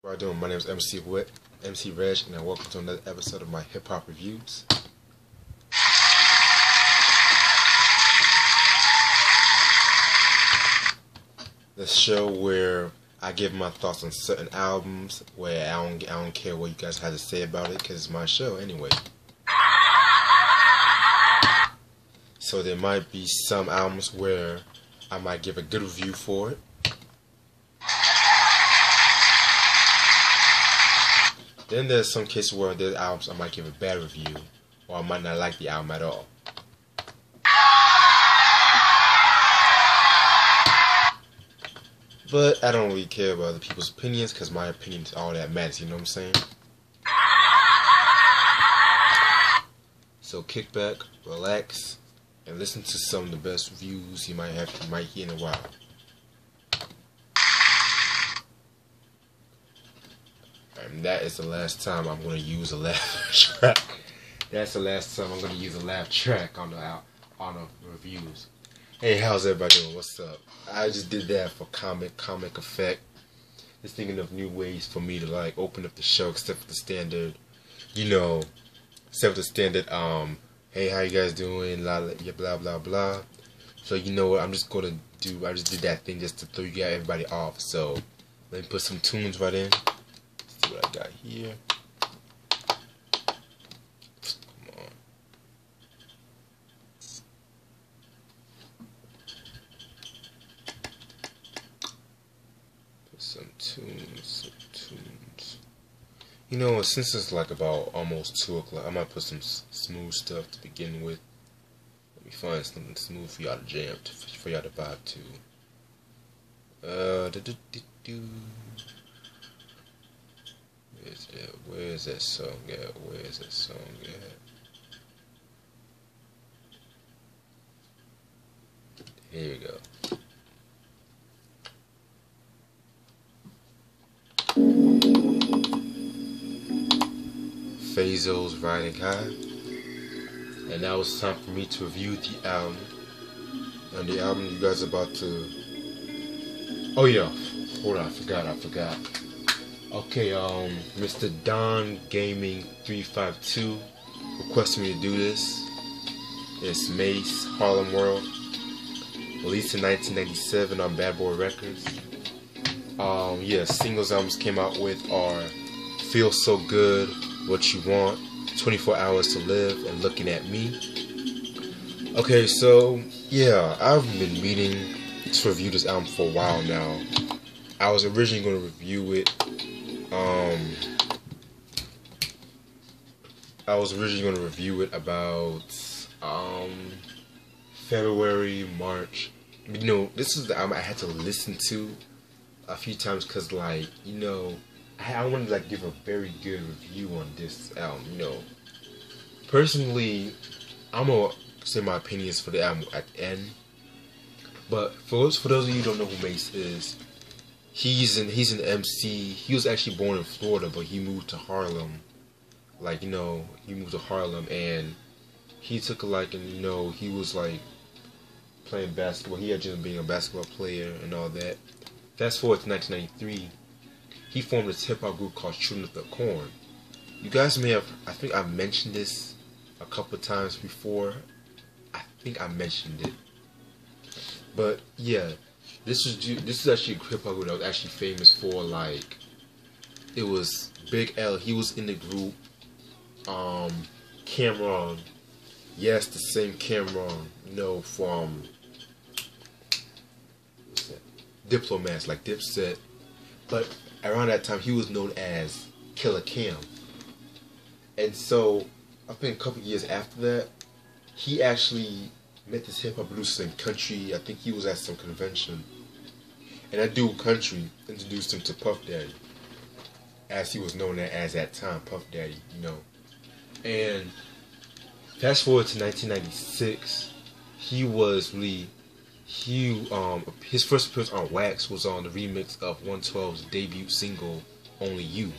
How you doing? My name is MC Reg, and welcome to another episode of my hip hop reviews. The show where I give my thoughts on certain albums, where I don't care what you guys have to say about it, because it's my show anyway. So there might be some albums where I might give a good review for it. Then there's some cases where there's albums I might give a bad review, or I might not like the album at all. But I don't really care about other people's opinions, because my opinion is all that matters, you know what I'm saying? So kick back, relax, and listen to some of the best reviews you might hear in a while. And that is the last time I'm going to use a laugh track. That's the last time I'm going to use a laugh track on the reviews. Hey, how's everybody doing? What's up? I just did that for comic effect. Just thinking of new ways for me to like open up the show, except for the standard, hey, how you guys doing? Blah blah blah. So you know what? I'm just gonna do. I just did that thing just to throw you guys everybody off. So let me put some tunes right in. See what I got here. Come on. Put some tunes. You know, since it's like about almost 2 o'clock, I might put some smooth stuff to begin with. Let me find something smooth for y'all to jam, for y'all to vibe to. Where is that song at? Here we go. Fazo's Riding High. And now it's time for me to review the album. And the album you guys are about to... Oh yeah, hold on, I forgot. Okay, Mr. Don Gaming 352 requested me to do this. It's Mase, Harlem World, released in 1997 on Bad Boy Records. Singles albums came out with are Feel So Good, What You Want, 24 Hours to Live, and Looking at Me. Okay, so yeah, I've been meaning to review this album for a while now. I was originally going to review it about February, March. You know, this is the album I had to listen to a few times because, like, I wanted to like give a very good review on this album. Personally, I'm gonna say my opinions for the album at the end. But for those of you who don't know who Mase is, he's an MC. He was actually born in Florida, but he moved to Harlem. He moved to Harlem, and he took he was like playing basketball. He had just being a basketball player and all that. Fast forward to 1993, he formed this hip hop group called Children of the Corn. You guys may have, I think I mentioned this a couple of times before. I think I mentioned it, but yeah. This is actually a hip hop group that was actually famous for, like, it was Big L. He was in the group. Cameron, yes, the same Cameron, from what's that? Diplomats, like Dipset. But around that time, he was known as Killer Cam. And so, I think a couple years after that, he actually met this hip hop producer in country. I think he was at some convention, and that dude country introduced him to Puff Daddy, as he was known as that time, Puff Daddy, And fast forward to 1996, his first appearance on Wax was on the remix of 112's debut single Only You.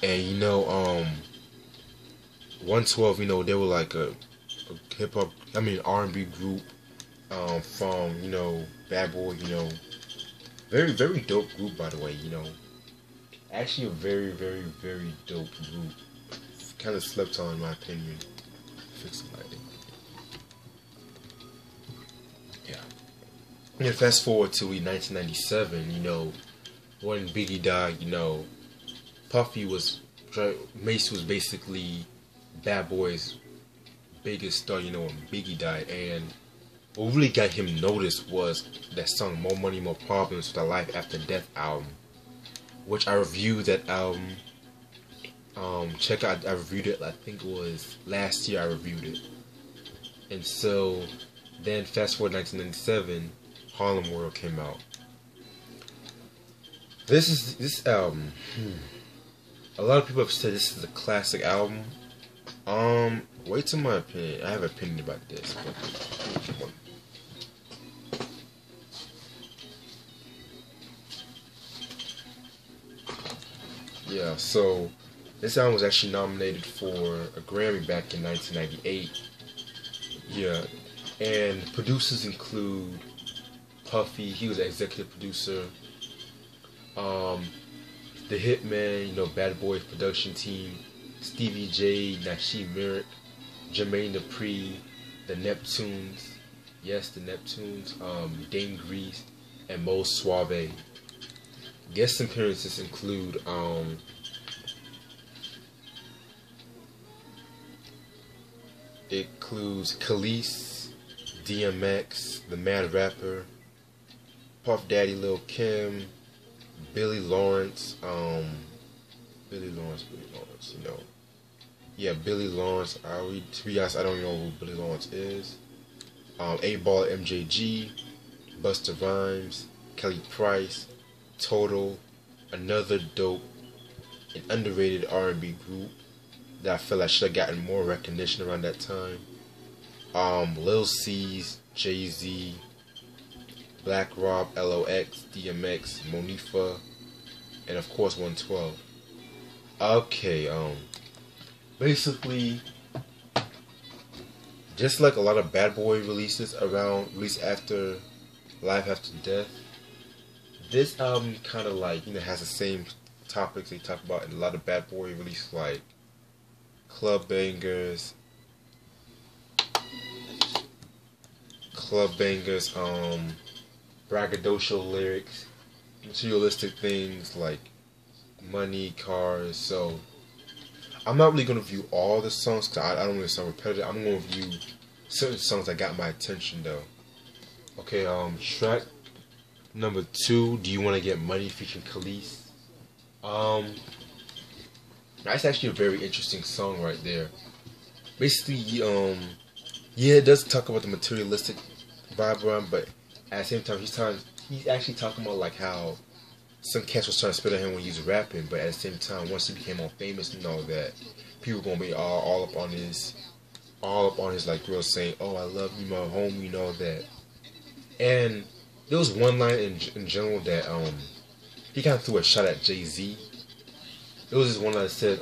And 112, they were like a hip hop, R&B group from Bad Boy, very very dope group, by the way. Actually, a very, very, very dope group. Kind of slept on, in my opinion. Fix the lighting. Yeah. And then fast forward to 1997. You know, when Biggie died, you know, Puffy was Mase was basically Bad Boy's biggest star. You know, when Biggie died, and what really got him noticed was that song "More Money, More Problems" for the Life After Death album, which I reviewed that album. Check out, I reviewed it, I think it was last year I reviewed it. And so, then fast forward 1997, Harlem World came out. This album, a lot of people have said this is a classic album. Wait till my opinion. I have an opinion about this. Yeah, so this album was actually nominated for a Grammy back in 1998. Yeah, and producers include Puffy, he was the executive producer. The Hitman, you know, Bad Boys production team, Stevie J, Nasheed Merrick, Jermaine Dupri, the Neptunes, yes, the Neptunes, Dame Grease, and Mose Suave. Guest appearances include it includes Khalees, DMX, the Mad Rapper, Puff Daddy, Lil Kim, Billy Lawrence, you know, yeah, Billy Lawrence. To be honest, I don't know who Billy Lawrence is. 8-Ball, MJG, Busta Rhymes, Kelly Price, Total, another dope and underrated R&B group that I feel like should have gotten more recognition around that time. Lil C's, Jay-Z, Black Rob, LOX, DMX, Monifa, and of course 112. Okay, basically, just like a lot of Bad Boy released after Life After Death, this album kind of like, you know, has the same topics they talk about in a lot of Bad Boy releases, like club bangers, braggadocio lyrics, materialistic things like money, cars. So I'm not really gonna review all the songs because I don't want to sound repetitive. I'm gonna review certain songs that got my attention though. Okay, track number 2, Do You Want to Get Money featuring Khalees. That's actually a very interesting song right there. Basically, yeah, it does talk about the materialistic vibe around, but at the same time, he's actually talking about like how some cats was trying to spit at him when he was rapping, but at the same time, once he became more famous and all that, people gonna be all up on his like real saying, "Oh, I love you, my homie," and all that. And there was one line in general that he kind of threw a shot at Jay-Z. There was this one that said,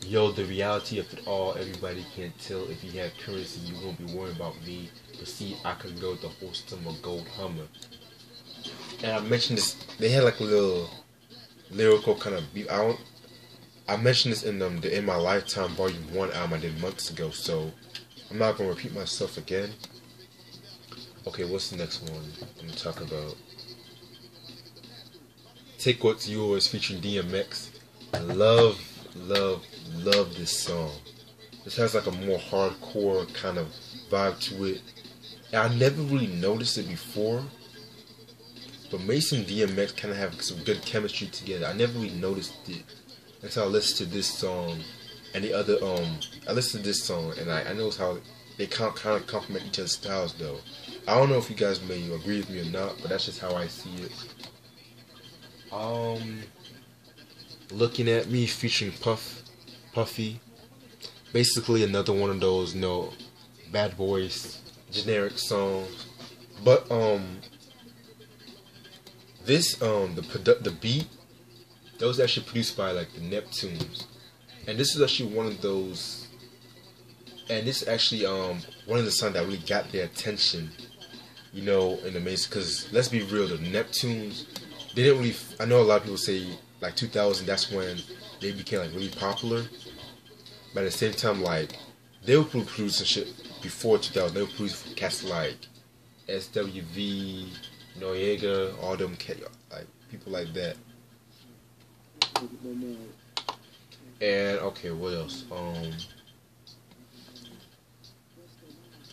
"Yo, the reality of it all, everybody can tell. If you have currency, you won't be worrying about me. But see, I could go the horse to my gold Hummer." And I mentioned this. They had like a little lyrical kind of beat. I mentioned this in the In My Lifetime Volume 1 album I did months ago, so I'm not gonna repeat myself again. Okay, what's the next one I'm gonna talk about? Take What's Yours featuring DMX. Love this song. This has like a more hardcore kind of vibe to it. And I never really noticed it before, but Mase and DMX kind of have some good chemistry together. I never really noticed it until I listened to this song and the other. I listened to this song and I noticed how they kind of complement each other's styles though. I don't know if you guys may agree with me or not, but that's just how I see it. Looking at Me featuring Puffy. Basically another one of those, you know, Bad Boys generic songs. But this the beat that was actually produced by like the Neptunes. And this is actually one of those, and this is actually one of the songs that really got their attention, you know, in the Mase, because let's be real, the Neptunes they didn't really. I know a lot of people say like 2000. That's when they became like really popular. But at the same time, like they were producing shit before 2000. They were producing cats like SWV, Noriega, all them like people like that. And okay, what else?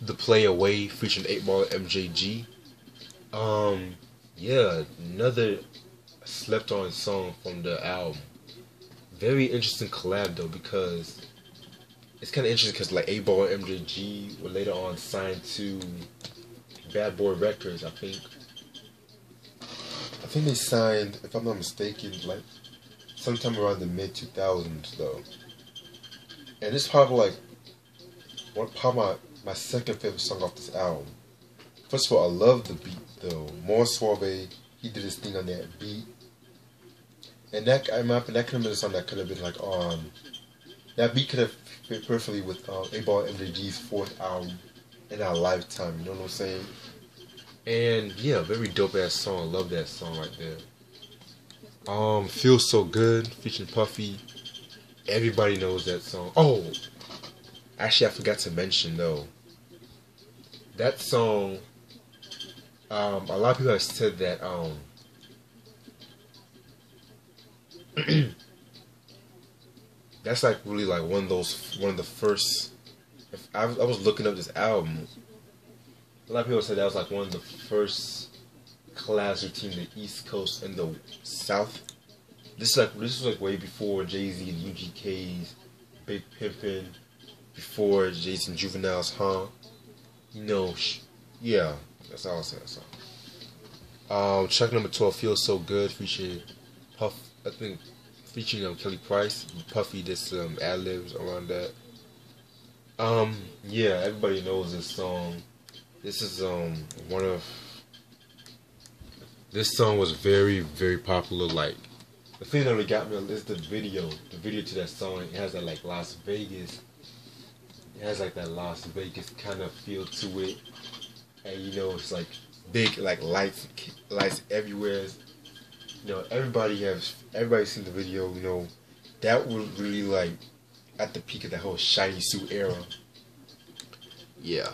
The Play Away featuring 8 Ball MJG. Yeah, another slept on song from the album. Very interesting collab though, because it's kind of interesting because like 8 Ball and MJG were later on signed to Bad Boy Records, I think. I think they signed, if I'm not mistaken, like sometime around the mid 2000s though. And it's probably like probably my second favorite song off this album. First of all, I love the beat though. More Suave, he did his thing on that beat. And that, in my opinion, that could have been a song that could have been like on. That beat could have fit perfectly with 8 Ball MJG's 4th album in our lifetime. You know what I'm saying? And yeah, very dope ass song. I love that song right there. Feels So Good featuring Puffy. Everybody knows that song. Oh, actually, I forgot to mention though. That song. A lot of people have said that. That's like really like one of the first. If I was looking up this album, a lot of people said that was like one of the first collabs between the East Coast and the South. This was like way before Jay-Z and UGK's Big Pimpin', before Jay-Z and Juvenile's You know, yeah, that's all I'll say. That song. Track number 12, Feels So Good, featuring Puff. I think featuring Kelly Price. Puffy did some ad-libs around that. Yeah, everybody knows this song. This is this song was very, very popular. Like, the thing that really got me is the video. The video to that song, it has that like Las Vegas. It has like that Las Vegas kind of feel to it. And you know, it's like big like lights everywhere. You know, everybody's seen the video. You know, that was really like at the peak of the whole shiny suit era. Yeah.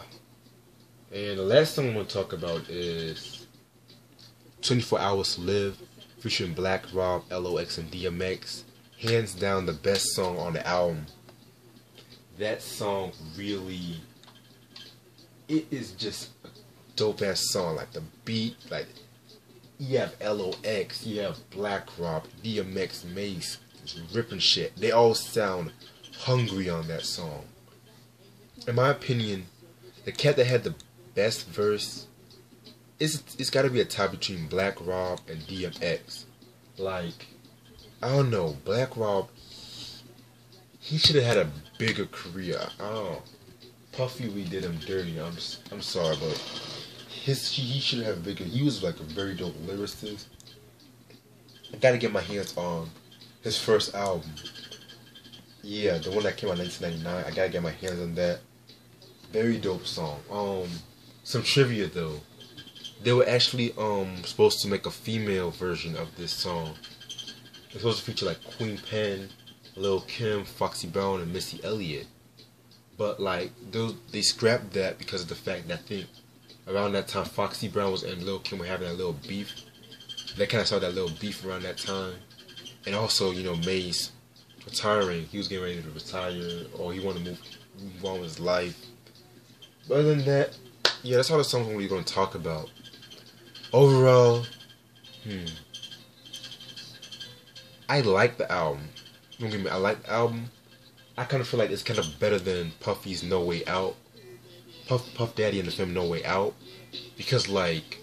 And the last song I'm gonna talk about is 24 Hours to Live, featuring Black Rob, LOX, and DMX. Hands down the best song on the album. That song really, it is just a dope ass song. Like the beat, like you have LOX, you have Black Rob, DMX, Mase, just ripping shit. They all sound hungry on that song. In my opinion, the cat that had the best verse, it's got to be a tie between Black Rob and DMX. Like, I don't know, Black Rob, he should have had a bigger career. Puffy, we did him dirty. I'm sorry, but he should have bigger. He was like a very dope lyricist. I gotta get my hands on his first album. Yeah, the one that came out in 1999. I gotta get my hands on that. Very dope song. Some trivia though. They were actually supposed to make a female version of this song. It's supposed to feature like Queen Pen, Lil Kim, Foxy Brown, and Missy Elliott. But like they scrapped that because of the fact that I think around that time Foxy Brown and Lil Kim were having that little beef. They kind of saw that little beef around that time. And also, you know, Mase retiring. He was getting ready to retire, or he wanted to move on with his life. But other than that, yeah, that's all the songs we're going to talk about. Overall, I like the album. Don't get me, I like the album. I kind of feel like it's kind of better than Puffy's No Way Out. Puff Daddy and the film No Way Out. Because like,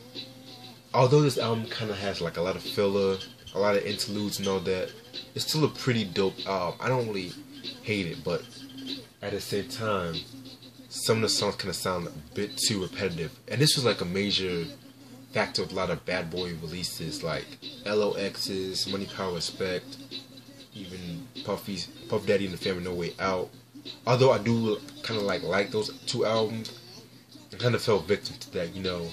although this album kind of has like a lot of filler, a lot of interludes and all that, it's still a pretty dope album. I don't really hate it, but at the same time, some of the songs kind of sound a bit too repetitive. And this was like a major factor of a lot of Bad Boy releases, like LOX's, Money, Power, Respect, even Puff Daddy and the Family No Way Out. Although I do kind of like those two albums, I kind of fell victim to that, you know.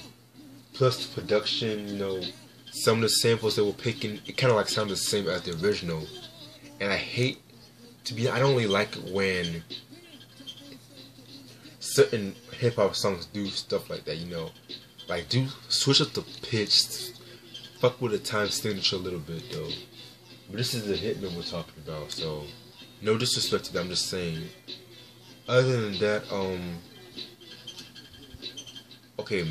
Plus the production, you know, some of the samples they were picking, it kind of like sounded the same as the original. And I don't really like it when certain hip hop songs do stuff like that, you know. Like, do switch up the pitch, fuck with the time signature a little bit though. But this is the Hitman we're talking about, so no disrespect to them, I'm just saying. Other than that, okay,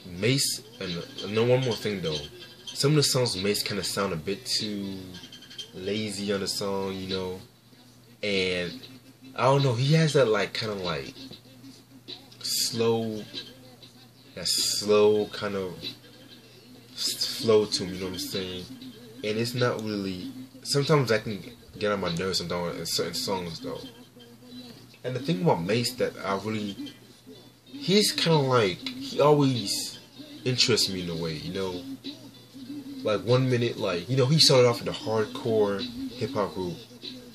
Mase, and no, one more thing though. Some of the songs Mase kind of sound a bit too lazy on the song, you know. And I don't know, he has that like kind of like slow kind of flow to him, you know what I'm saying? And it's not really, sometimes I can get on my nerves sometimes in certain songs though. And the thing about Mase that he's kind of like, he always interests me in a way, you know. Like 1 minute, like, you know, he started off in a hardcore hip hop group.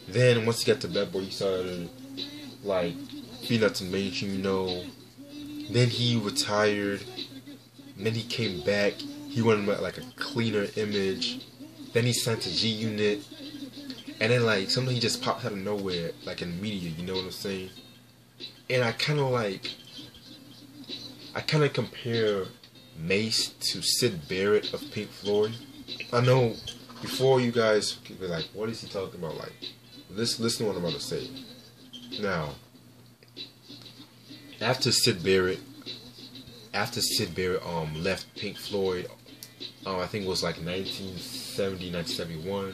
Then once he got to Bad Boy, he started like being up to mainstream, you know. Then he retired. And then he came back. He wanted like a cleaner image. Then he signed to G Unit. And then like something he just popped out of nowhere, like in media, you know what I'm saying? And I kind of compare Mase to Syd Barrett of Pink Floyd. I know before you guys could be like, what is he talking about? Like, listen to what I'm about to say. Now, after Syd Barrett left Pink Floyd, I think it was like 1970, 1971,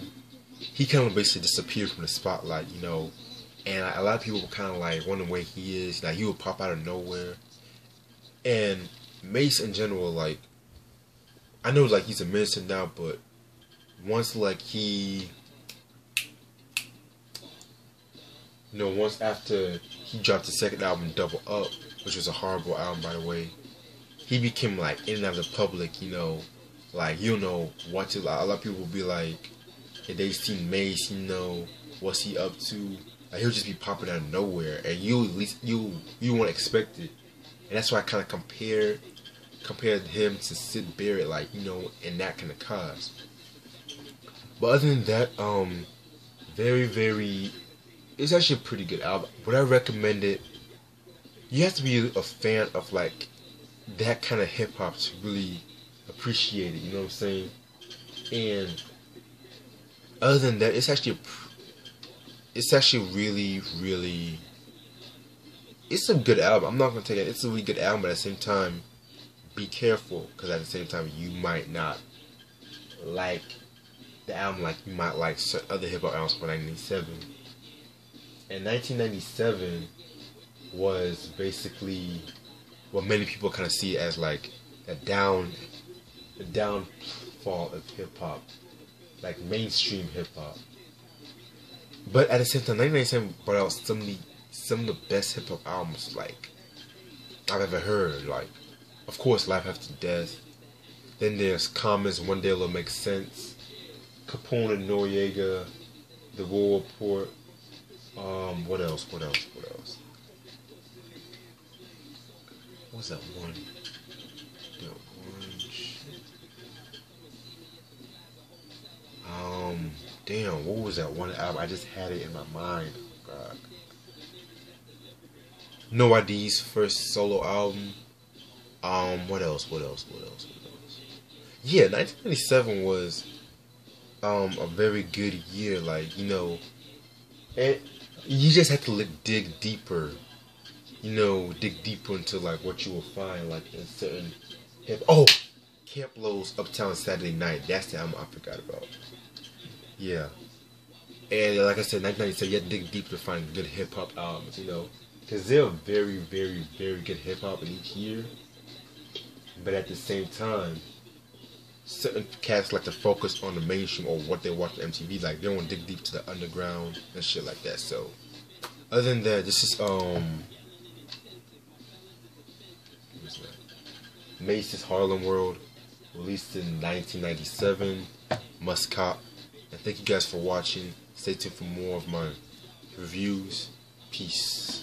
he kind of basically disappeared from the spotlight, you know. And a lot of people were kind of like wondering where he is. Like, he would pop out of nowhere. And Mase in general, like, I know like he's a minister now, but once like once after he dropped the second album, Double Up, which was a horrible album by the way, he became like in and out of the public, you know. Like, you know what to, like, a lot of people will be like, if they seen Mase, you know, what's he up to? Like, he'll just be popping out of nowhere, and you won't expect it. And that's why I kind of compared him to Syd Barrett, like, you know, in that kind of cause. But other than that, it's actually a pretty good album. Would I recommend it? You have to be a fan of like that kind of hip hop to really appreciate it. You know what I'm saying? And other than that, it's actually really. It's a good album. I'm not gonna take it. It's a really good album, but at the same time, be careful, because at the same time, you might not like the album like you might like certain other hip hop albums from 1997. And 1997 was basically what many people kind of see as like the downfall of hip hop, like mainstream hip hop. But at the same time, 1997 brought out some of the best hip hop albums like I've ever heard. Like, of course, Life After Death. Then there's Common's One Day It'll Make Sense, Capone and Noriega, The War Report. What else? What was that one? Damn, what was that one album? I just had it in my mind. God. No ID's first solo album. What else? Yeah, 1997 was a very good year. Like, you know, and you just have to dig deeper. You know, dig deeper into like what you will find like in certain Camp Lo's Uptown Saturday Night. That's the album I forgot about. Yeah. And like I said, 1997, you have to dig deep to find good hip hop albums, you know, because they're very good hip hop in each year. But at the same time, certain cats like to focus on the mainstream or what they watch on MTV. Like, they don't want to dig deep to the underground and shit like that. So, other than that, this is Mase's Harlem World, released in 1997. Must cop. And thank you guys for watching. Stay tuned for more of my reviews. Peace.